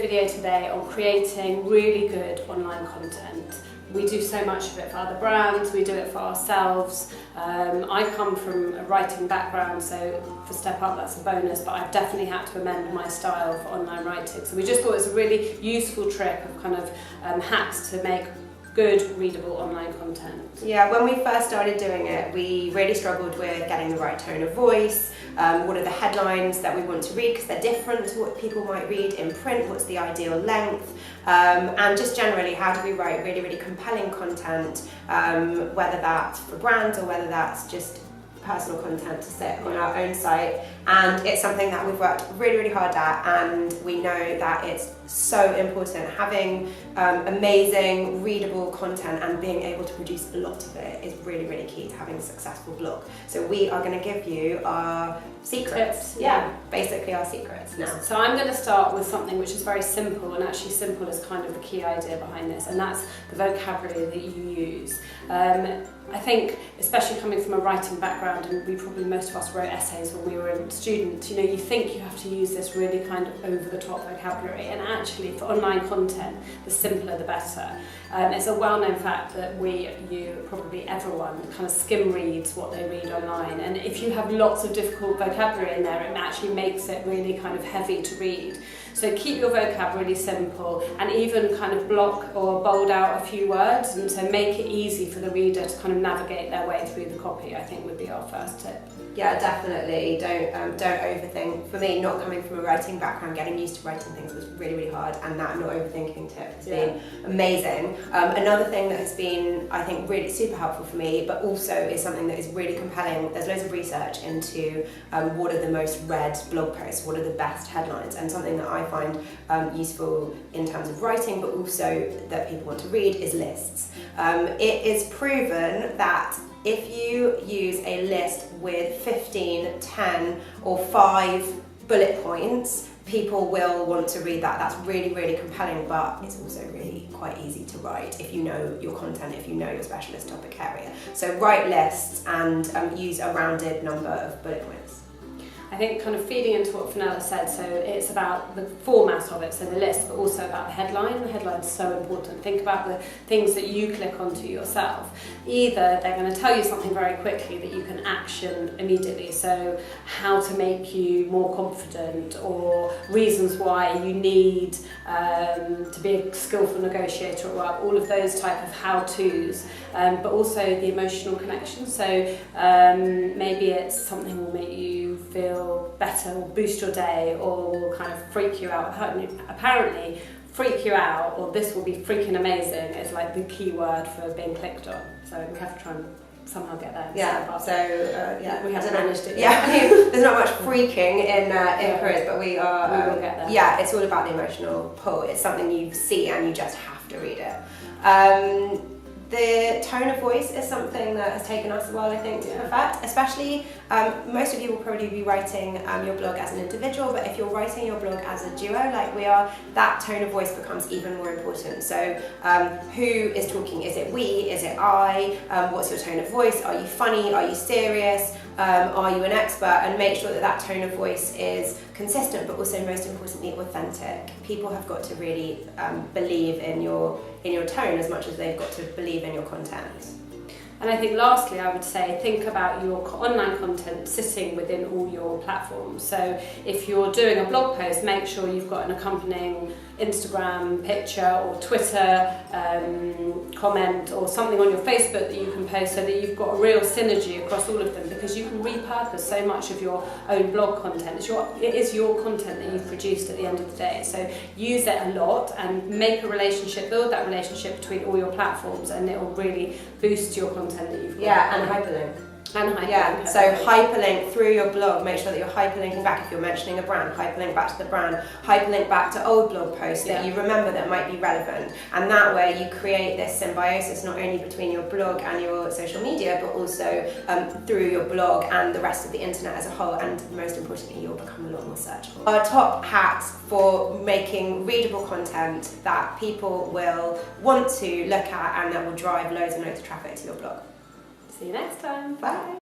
a video today on creating really good online content. We do so much of it for other brands, we do it for ourselves. I come from a writing background, so for Step Up that's a bonus, but I've definitely had to amend my style for online writing. So we just thought it was a really useful trick of kind of hacks to make good, readable online content. Yeah, when we first started doing it, we really struggled with getting the right tone of voice, what are the headlines that we want to read because they're different to what people might read in print, what's the ideal length, and just generally how do we write really, really compelling content, whether that's for brands or whether that's just personal content to sit on our own site. And it's something that we've worked really, really hard at, and we know that it's so important. Having amazing, readable content and being able to produce a lot of it is really, really key to having a successful blog. So we are going to give you our secrets. Yeah, basically our secrets now. So I'm going to start with something which is very simple, and actually simple is kind of the key idea behind this, and that's the vocabulary that you use. I think, especially coming from a writing background, and most of us wrote essays when we were students, you think you have to use this really kind of over-the-top vocabulary, and actually for online content, the simpler the better. It's a well-known fact that probably everyone kind of skim reads what they read online, and if you have lots of difficult vocabulary in there, it actually makes it really kind of heavy to read. So keep your vocab really simple, and even kind of block or bold out a few words, and so make it easy for the reader to kind of navigate their way through the copy, I think would be our first tip. Yeah, definitely. Don't overthink. For me, not coming from a writing background, getting used to writing things was really, really hard, and that not overthinking tip has been amazing. Another thing that has been, I think, really super helpful for me, but also is something that is really compelling. There's loads of research into what are the most read blog posts, what are the best headlines, and something that I find useful in terms of writing, but also that people want to read is lists. It is proven that if you use a list with 15, 10 or 5 bullet points, people will want to read that. That's really, really compelling, but it's also really quite easy to write if you know your content, if you know your specialist topic area. So write lists and use a rounded number of bullet points. I think kind of feeding into what Fenella said, so it's about the format of it, so the list, but also about the headline. The headline's so important. Think about the things that you click onto yourself. Either they're going to tell you something very quickly that you can action immediately, so how to make you more confident, or reasons why you need to be a skillful negotiator at work, all of those type of how-tos, but also the emotional connection. So maybe it's something that will make you feel better or boost your day or will kind of freak you out. Apparently freak you out or this will be freaking amazing is like the key word for being clicked on. So we have to try and somehow get there. Yeah, we haven't managed it yet. Yeah, there's not much freaking in careers, but we will get there. Yeah, it's all about the emotional pull. It's something you see and you just have to read it. The tone of voice is something that has taken us a while, I think, to perfect. Especially, most of you will probably be writing your blog as an individual, but if you're writing your blog as a duo, like we are, that tone of voice becomes even more important. So, who is talking? Is it we? Is it I? What's your tone of voice? Are you funny? Are you serious? Are you an expert? And make sure that that tone of voice is consistent, but also most importantly authentic. People have got to really believe in your tone as much as they've got to believe in your content. And I think lastly, I would say think about your online content sitting within all your platforms. So if you're doing a blog post, make sure you've got an accompanying Instagram picture or Twitter comment or something on your Facebook that you can post, so that you've got a real synergy across all of them, because you can repurpose so much of your own blog content. It is your content that you've produced at the end of the day. So use it a lot and make a relationship, build that relationship between all your platforms, and it will really boost your content that you've got. Yeah, and hyperlink. Yeah, so hyperlink through your blog, make sure that you're hyperlinking back. If you're mentioning a brand, hyperlink back to the brand, hyperlink back to old blog posts that you remember that might be relevant. And that way you create this symbiosis not only between your blog and your social media, but also through your blog and the rest of the internet as a whole. And most importantly, you'll become a lot more searchable. Our top hacks for making readable content that people will want to look at and that will drive loads and loads of traffic to your blog. See you next time. Bye.